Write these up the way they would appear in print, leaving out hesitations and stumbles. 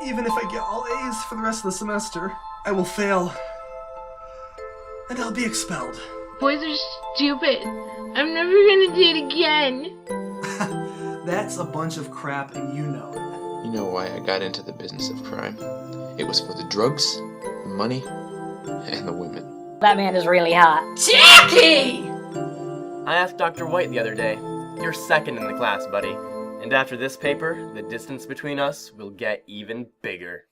Even if I get all A's for the rest of the semester, I will fail. And I'll be expelled. Boys are stupid. I'm never gonna do it again. That's a bunch of crap and you know it. You know why I got into the business of crime. It was for the drugs, the money, and the women. That man is really hot. Jackie! I asked Dr. White the other day. You're second in the class, buddy. And after this paper, the distance between us will get even bigger.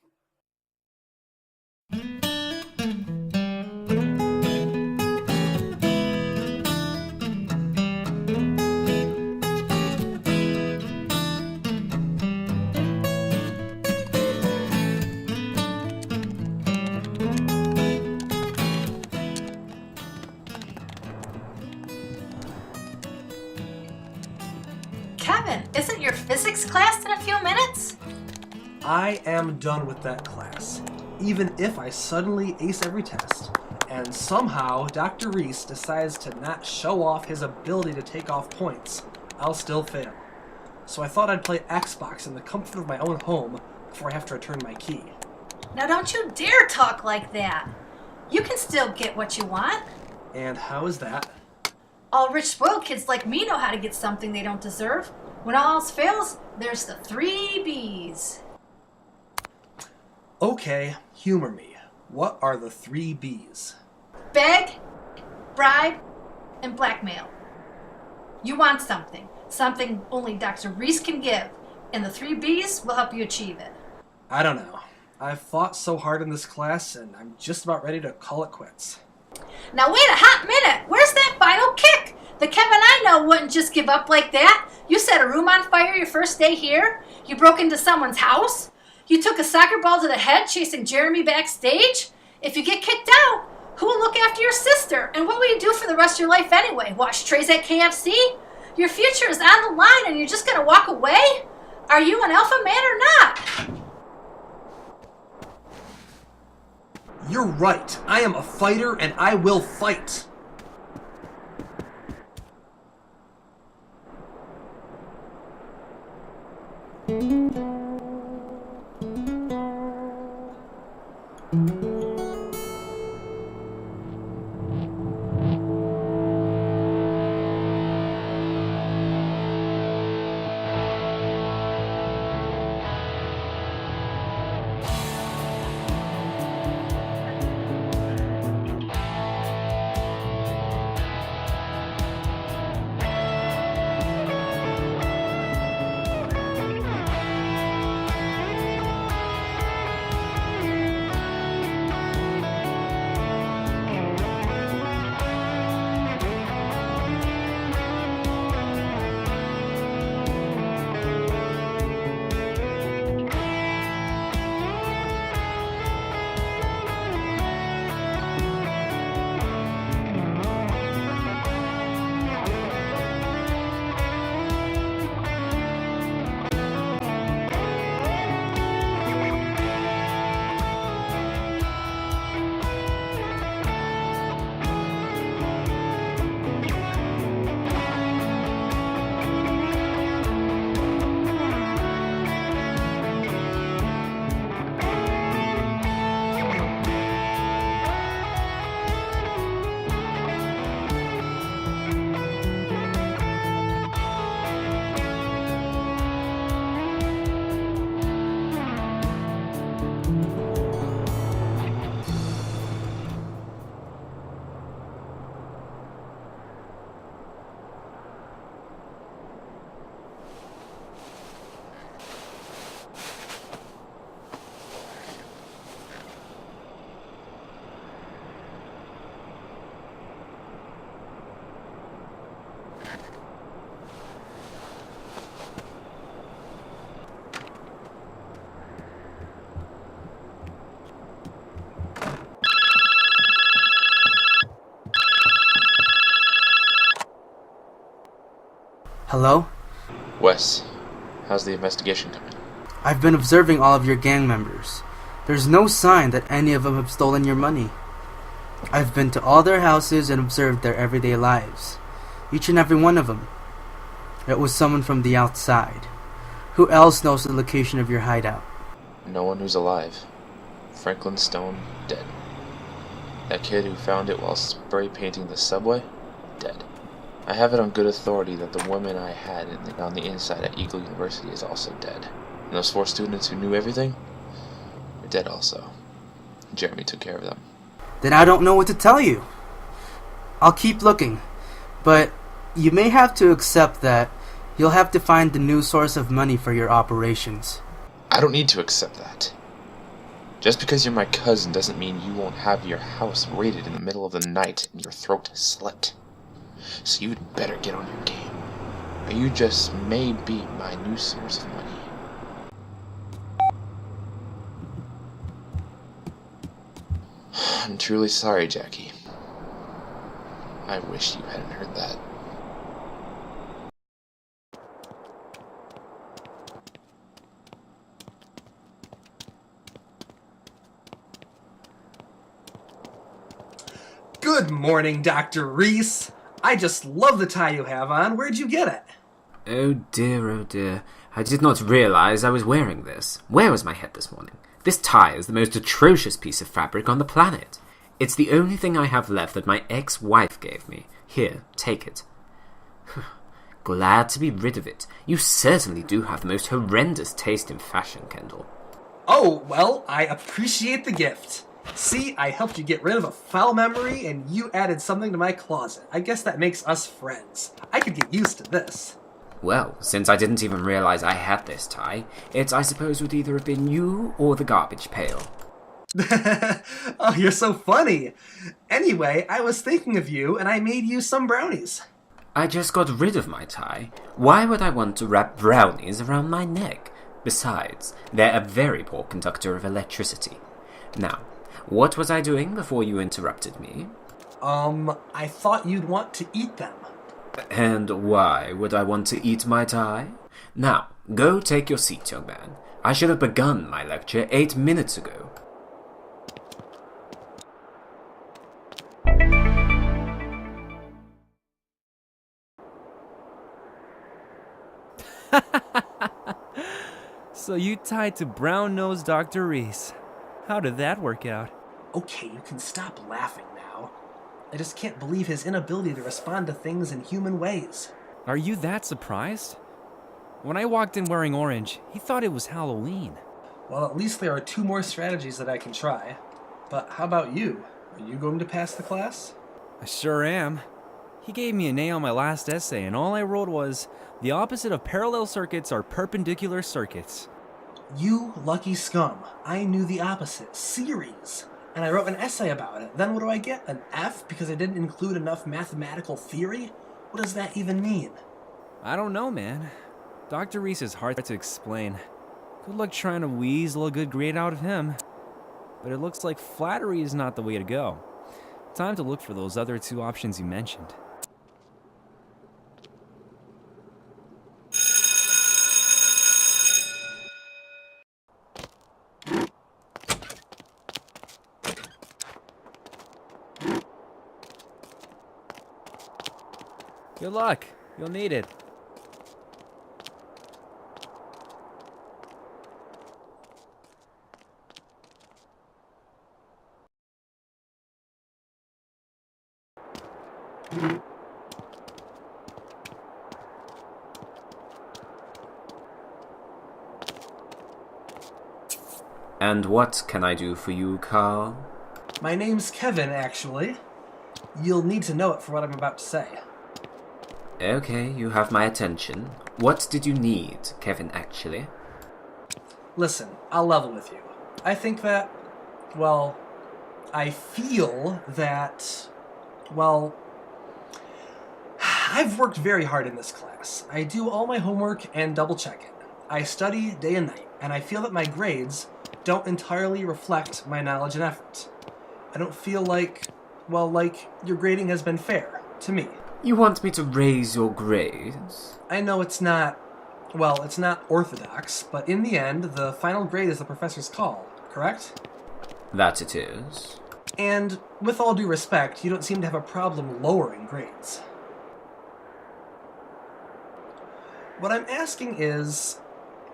Kevin, isn't your physics class in a few minutes? I am done with that class. Even if I suddenly ace every test, and somehow Dr. Reese decides to not show off his ability to take off points, I'll still fail. So I thought I'd play Xbox in the comfort of my own home before I have to return my key. Now don't you dare talk like that. You can still get what you want. And how is that? All rich spoiled kids like me know how to get something they don't deserve. When all else fails, there's the 3 B's. Okay, humor me. What are the 3 B's? Beg, bribe, and blackmail. You want something. Something only Dr. Reese can give. And the 3 B's will help you achieve it. I don't know. I've fought so hard in this class, and I'm just about ready to call it quits. Now wait a hot minute. Where's that final kick? The Kevin I know wouldn't just give up like that. You set a room on fire your first day here. You broke into someone's house. You took a soccer ball to the head chasing Jeremy backstage. If you get kicked out, who will look after your sister? And what will you do for the rest of your life anyway? Wash trays at KFC? Your future is on the line and you're just going to walk away? Are you an alpha man or not? You're right. I am a fighter, and I will fight. Hello? Wes, how's the investigation coming? I've been observing all of your gang members. There's no sign that any of them have stolen your money. I've been to all their houses and observed their everyday lives. Each and every one of them. It was someone from the outside. Who else knows the location of your hideout? No one who's alive. Franklin Stone, dead. That kid who found it while spray painting the subway, dead. I have it on good authority that the woman I had on the inside at Eagle University is also dead. And those 4 students who knew everything are dead also. Jeremy took care of them. Then I don't know what to tell you. I'll keep looking, but you may have to accept that you'll have to find the new source of money for your operations. I don't need to accept that. Just because you're my cousin doesn't mean you won't have your house raided in the middle of the night and your throat slit. So you'd better get on your game, or you just may be my new source of money. I'm truly sorry, Jackie. I wish you hadn't heard that. Good morning, Dr. Reese. I just love the tie you have on. Where'd you get it? Oh dear. I did not realize I was wearing this. Where was my head this morning? This tie is the most atrocious piece of fabric on the planet. It's the only thing I have left that my ex-wife gave me. Here, take it. Glad to be rid of it. You certainly do have the most horrendous taste in fashion, Kendall. Oh, well, I appreciate the gift. See, I helped you get rid of a foul memory, and you added something to my closet. I guess that makes us friends. I could get used to this. Well, since I didn't even realize I had this tie, it, I suppose, would either have been you or the garbage pail. Oh, you're so funny. Anyway, I was thinking of you, and I made you some brownies. I just got rid of my tie. Why would I want to wrap brownies around my neck? Besides, they're a very poor conductor of electricity. Now, what was I doing before you interrupted me? I thought you'd want to eat them. And why would I want to eat my tie? Now, go take your seat, young man. I should have begun my lecture 8 minutes ago. So you tied to brown-nosed Dr. Reese. How did that work out? Okay, you can stop laughing now. I just can't believe his inability to respond to things in human ways. Are you that surprised? When I walked in wearing orange, he thought it was Halloween. Well, at least there are 2 more strategies that I can try. But how about you? Are you going to pass the class? I sure am. He gave me an A on my last essay, and all I wrote was, the opposite of parallel circuits are perpendicular circuits. You lucky scum. I knew the opposite. Series. And I wrote an essay about it. Then what do I get? An F because I didn't include enough mathematical theory? What does that even mean? I don't know, man. Dr. Reese is hard to explain. Good luck trying to weasel a good grade out of him. But it looks like flattery is not the way to go. Time to look for those other 2 options you mentioned. Good luck. You'll need it. And what can I do for you, Carl? My name's Kevin, actually. You'll need to know it for what I'm about to say. Okay, you have my attention. What did you need, Kevin, actually? Listen, I'll level with you. I think that, well, I feel that, well, I've worked very hard in this class. I do all my homework and double check it. I study day and night, and I feel that my grades don't entirely reflect my knowledge and effort. I don't feel like, well, like your grading has been fair to me. You want me to raise your grades? I know it's not, well, it's not orthodox, but in the end, the final grade is the professor's call, correct? That it is. And with all due respect, you don't seem to have a problem lowering grades. What I'm asking is,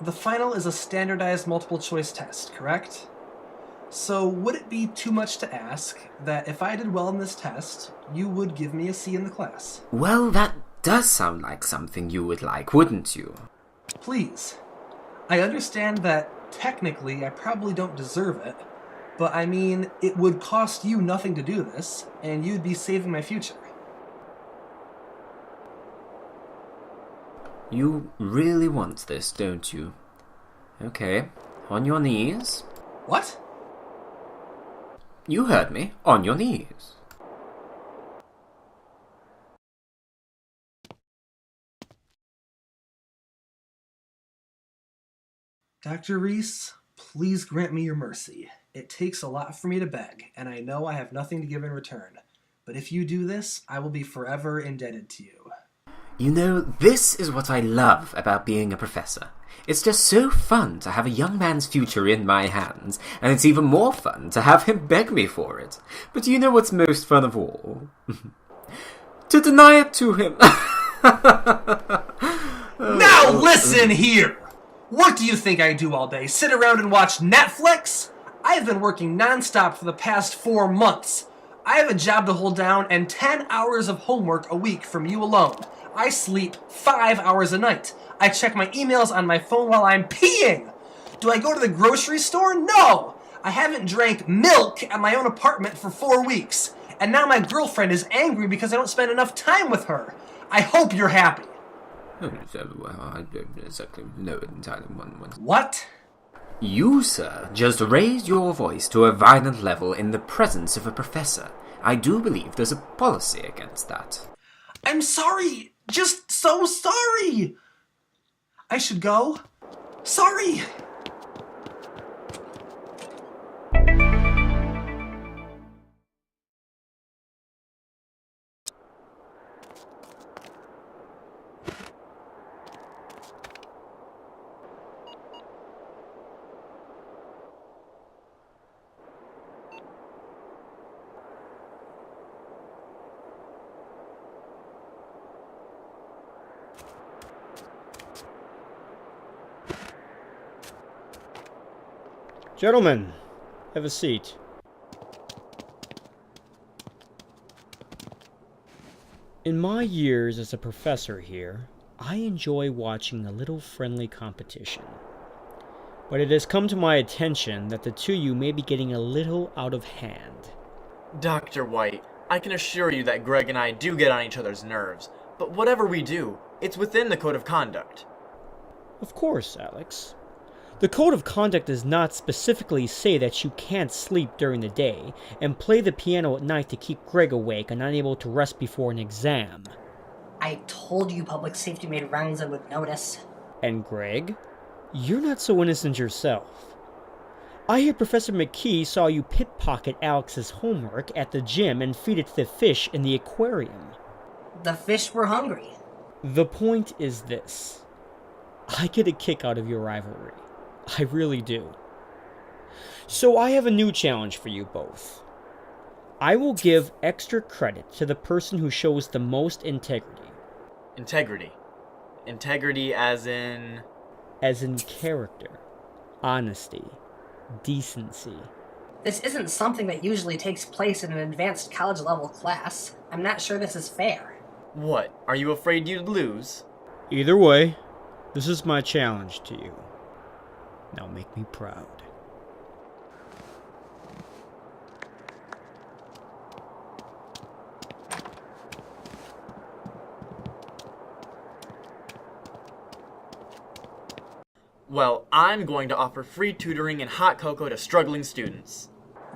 The final is a standardized multiple choice test, correct? So would it be too much to ask that if I did well in this test, you would give me a C in the class? Well, that does sound like something you would like, wouldn't you? Please. I understand that technically I probably don't deserve it, but I mean, it would cost you nothing to do this, and you'd be saving my future. You really want this, don't you? Okay, on your knees. What? You heard me, on your knees. Dr. Reese, please grant me your mercy. It takes a lot for me to beg, and I know I have nothing to give in return. But if you do this, I will be forever indebted to you. You know, this is what I love about being a professor. It's just so fun to have a young man's future in my hands, and it's even more fun to have him beg me for it. But do you know what's most fun of all? To deny it to him. Now listen here! What do you think I do all day? Sit around and watch Netflix? I have been working nonstop for the past 4 months. I have a job to hold down and 10 hours of homework a week from you alone. I sleep 5 hours a night. I check my emails on my phone while I'm peeing. Do I go to the grocery store? No! I haven't drank milk at my own apartment for 4 weeks. And now my girlfriend is angry because I don't spend enough time with her. I hope you're happy. I don't exactly know it entirely. What? You, sir, just raised your voice to a violent level in the presence of a professor. I do believe there's a policy against that. I'm sorry. Just so sorry. I should go. Sorry. Gentlemen, have a seat. In my years as a professor here, I enjoy watching a little friendly competition. But it has come to my attention that the two of you may be getting a little out of hand. Dr. White, I can assure you that Greg and I do get on each other's nerves, but whatever we do, it's within the code of conduct. Of course, Alex. The code of conduct does not specifically say that you can't sleep during the day and play the piano at night to keep Greg awake and unable to rest before an exam. I told you public safety made rounds and would notice. And Greg, you're not so innocent yourself. I hear Professor McKee saw you pickpocket Alex's homework at the gym and feed it to the fish in the aquarium. The fish were hungry. The point is this. I get a kick out of your rivalry. I really do. So I have a new challenge for you both. I will give extra credit to the person who shows the most integrity. Integrity? Integrity as in... As in character, honesty, decency. This isn't something that usually takes place in an advanced college-level class. I'm not sure this is fair. What? Are you afraid you'd lose? Either way, this is my challenge to you. Now make me proud. Well, I'm going to offer free tutoring and hot cocoa to struggling students.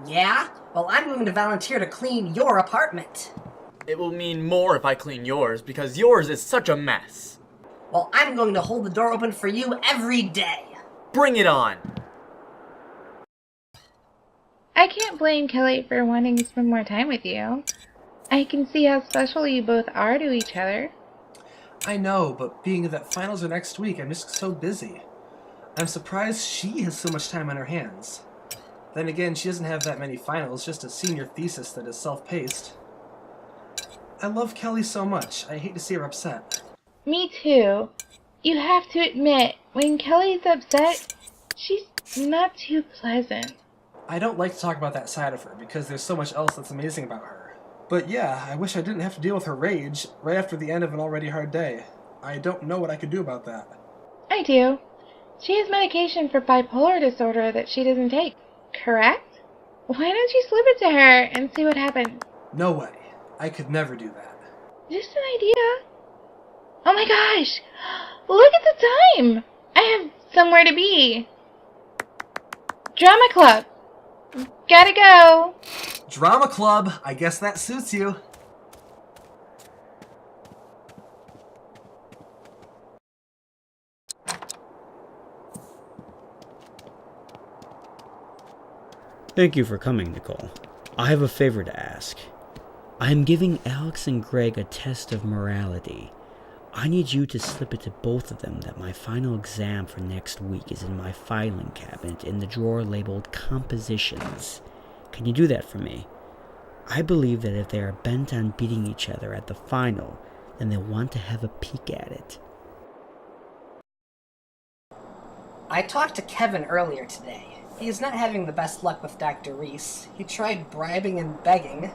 Yeah? Well, I'm going to volunteer to clean your apartment. It will mean more if I clean yours, because yours is such a mess. Well, I'm going to hold the door open for you every day. Bring it on! I can't blame Kelly for wanting to spend more time with you. I can see how special you both are to each other. I know, but being that finals are next week, I'm just so busy. I'm surprised she has so much time on her hands. Then again, she doesn't have that many finals, just a senior thesis that is self-paced. I love Kelly so much. I hate to see her upset. Me too. You have to admit, when Kelly's upset, she's not too pleasant. I don't like to talk about that side of her because there's so much else that's amazing about her. But yeah, I wish I didn't have to deal with her rage right after the end of an already hard day. I don't know what I could do about that. I do. She has medication for bipolar disorder that she doesn't take, correct? Why don't you slip it to her and see what happens? No way. I could never do that. Just an idea. Oh my gosh! Look at the time! I have somewhere to be. Drama club. Gotta go. Drama club, I guess that suits you. Thank you for coming, Nicole. I have a favor to ask. I am giving Alex and Greg a test of morality. I need you to slip it to both of them that my final exam for next week is in my filing cabinet in the drawer labeled Compositions. Can you do that for me? I believe that if they are bent on beating each other at the final, then they'll want to have a peek at it. I talked to Kevin earlier today. He's not having the best luck with Dr. Reese. He tried bribing and begging,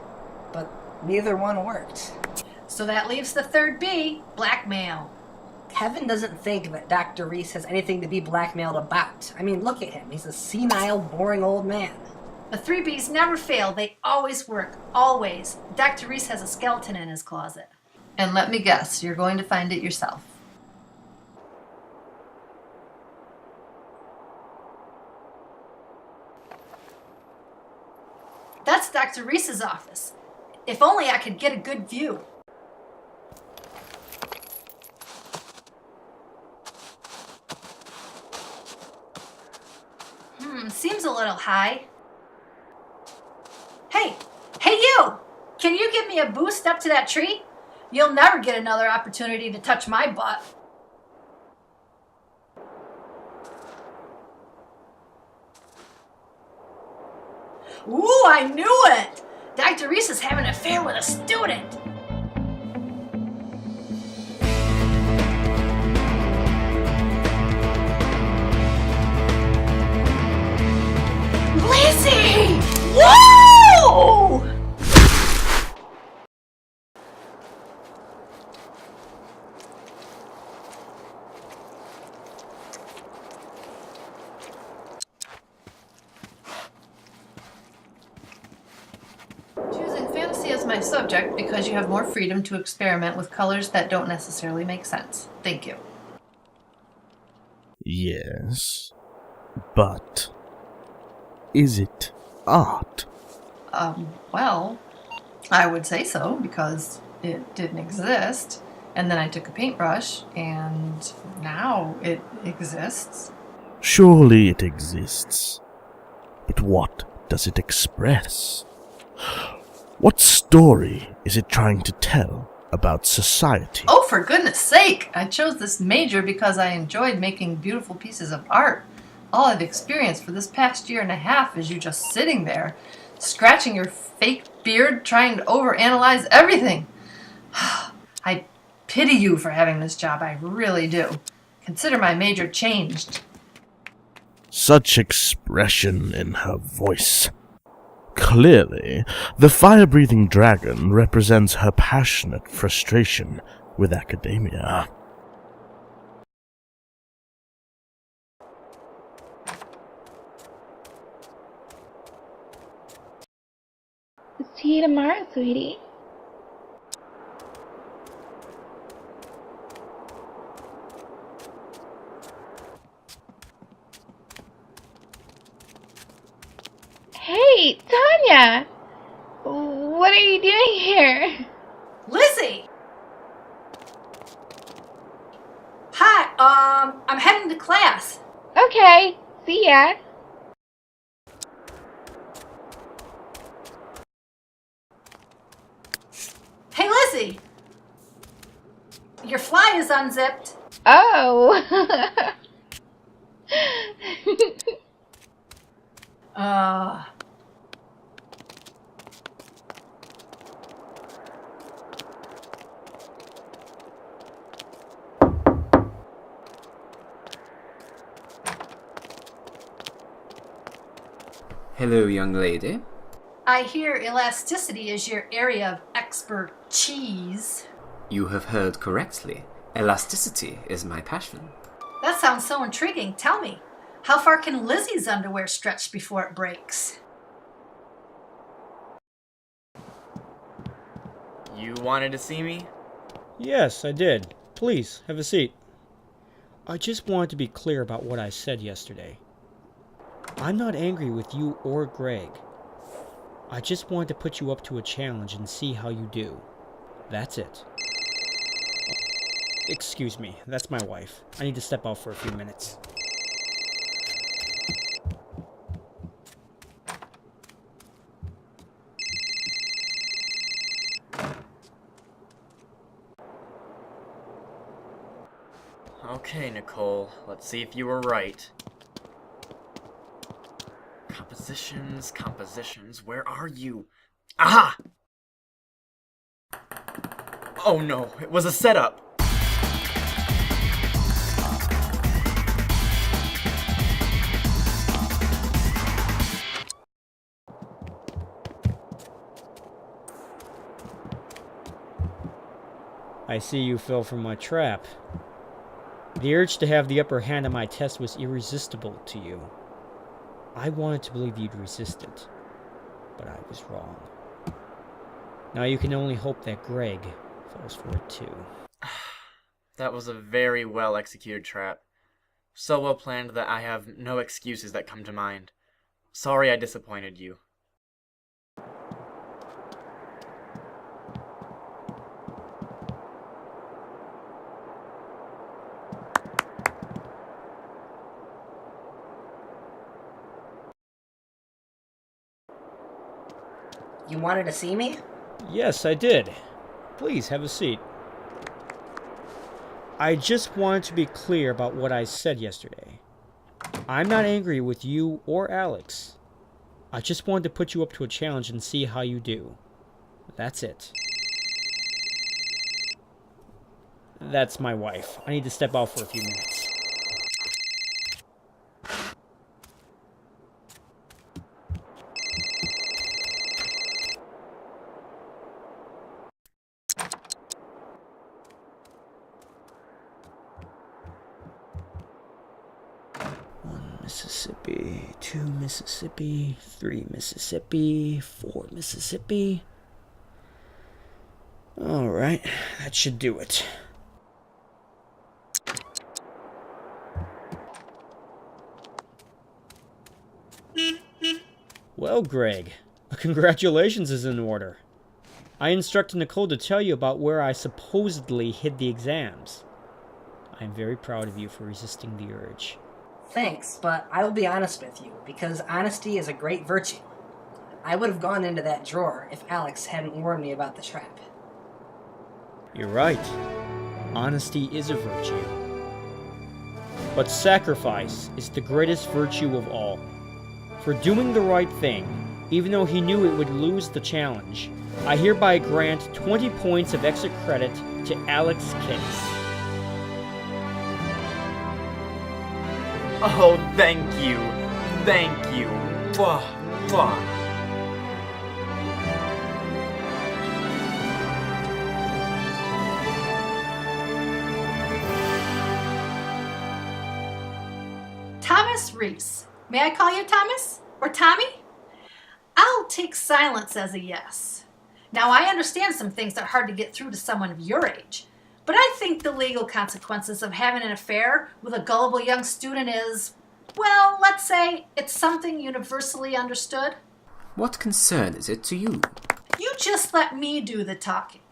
but neither one worked. So that leaves the third B, blackmail. Kevin doesn't think that Dr. Reese has anything to be blackmailed about. I mean, look at him. He's a senile, boring old man. The three Bs never fail. They always work. Always. Dr. Reese has a skeleton in his closet. And let me guess, you're going to find it yourself. That's Dr. Reese's office. If only I could get a good view. Seems a little high. Hey you! Can you give me a boost up to that tree? You'll never get another opportunity to touch my butt. Ooh, I knew it! Dr. Reese is having an affair with a student. Lizzie! Whoa! Choosing fantasy as my subject because you have more freedom to experiment with colors that don't necessarily make sense. Thank you. Yes, but is it art? Well, I would say so because it didn't exist. And then I took a paintbrush and now it exists. Surely it exists. But what does it express? What story is it trying to tell about society? Oh, for goodness sake! I chose this major because I enjoyed making beautiful pieces of art. All I've experienced for this past year and a half is you just sitting there, scratching your fake beard, trying to overanalyze everything. I pity you for having this job, I really do. Consider my major changed. Such expression in her voice. Clearly, the fire-breathing dragon represents her passionate frustration with academia. See you tomorrow, sweetie. Hey, Tanya! What are you doing here? Lizzie! Hi, I'm heading to class. Okay, see ya. Hey, Lizzie! Your fly is unzipped. Oh. Hello, young lady. I hear elasticity is your area of expertise. You have heard correctly. Elasticity is my passion. That sounds so intriguing. Tell me, how far can Lizzie's underwear stretch before it breaks? You wanted to see me? Yes, I did. Please, have a seat. I just wanted to be clear about what I said yesterday. I'm not angry with you or Greg. I just wanted to put you up to a challenge and see how you do. That's it. Excuse me, that's my wife. I need to step out for a few minutes. Okay, Nicole, let's see if you were right. Compositions, where are you? Aha! Oh no, it was a setup! I see you fell for my trap. The urge to have the upper hand on my test was irresistible to you. I wanted to believe you'd resist it, but I was wrong. Now you can only hope that Greg falls for it too. That was a very well executed trap. So well planned that I have no excuses that come to mind. Sorry I disappointed you. You wanted to see me? Yes, I did. Please, have a seat. I just wanted to be clear about what I said yesterday. I'm not angry with you or Alex. I just wanted to put you up to a challenge and see how you do. That's it. That's my wife. I need to step out for a few minutes. Mississippi, 2 Mississippi, 3 Mississippi, 4 Mississippi. Alright, that should do it. Well, Greg, congratulations is in order. I instructed Nicole to tell you about where I supposedly hid the exams. I am very proud of you for resisting the urge. Thanks, but I will be honest with you, because honesty is a great virtue. I would have gone into that drawer if Alex hadn't warned me about the trap. You're right. Honesty is a virtue. But sacrifice is the greatest virtue of all. For doing the right thing, even though he knew it would lose the challenge, I hereby grant 20 points of extra credit to Alex Case. Oh, thank you. Thank you. Mwah, mwah. Thomas Reese. May I call you Thomas? Or Tommy? I'll take silence as a yes. Now, I understand some things are hard to get through to someone of your age, but I think the legal consequences of having an affair with a gullible young student is, well, let's say it's something universally understood. What concern is it to you? You just let me do the talking.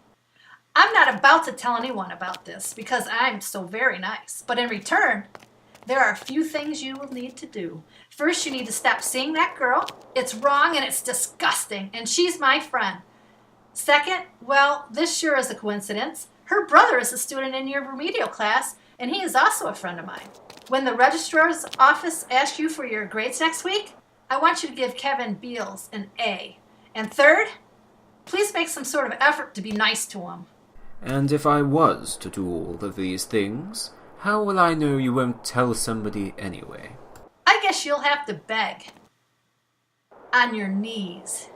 I'm not about to tell anyone about this because I'm so very nice, but in return, there are a few things you will need to do. First, you need to stop seeing that girl. It's wrong and it's disgusting, and she's my friend. Second, well, this sure is a coincidence. Her brother is a student in your remedial class, and he is also a friend of mine. When the registrar's office asks you for your grades next week, I want you to give Kevin Beals an A. And third, please make some sort of effort to be nice to him. And if I was to do all of these things, how will I know you won't tell somebody anyway? I guess you'll have to beg. On your knees.